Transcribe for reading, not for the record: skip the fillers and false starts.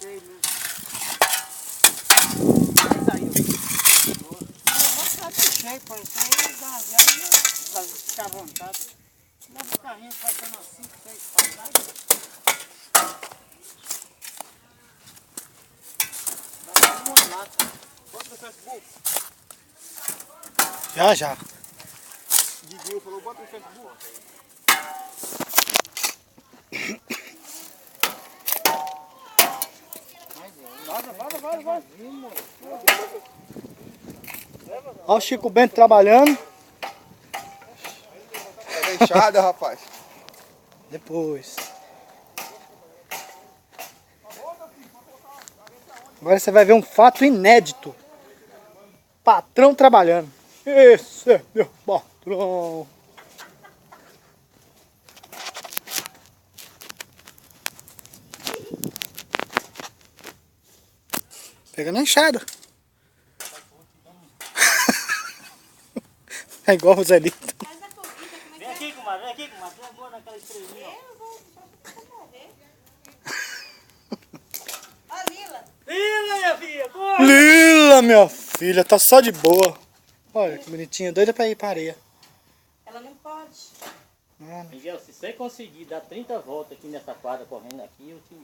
Sei, né? Saiu. Eu vou ficar de cheio, pô. Isso aí vai ficar à vontade. Dá pro carrinho passando umas 5, 6 passagens. Dá pra uma lata. Bota no Facebook. Já. Diguinho falou, bota no Facebook. Vai. Olha o Chico Bento trabalhando. Pega a enxada, rapaz. Depois. Agora você vai ver um fato inédito. Patrão trabalhando. Esse é meu patrão. Pegando a enxada. É igual o Zelito. Vem aqui, comadre. Vem agora naquela estrelinha. Lila, minha filha, corre! Lila, minha filha, tá só de boa. Olha que bonitinha, doida pra ir pra areia. Ela não pode. Miguel, se você conseguir dar 30 voltas aqui nessa quadra correndo aqui, eu te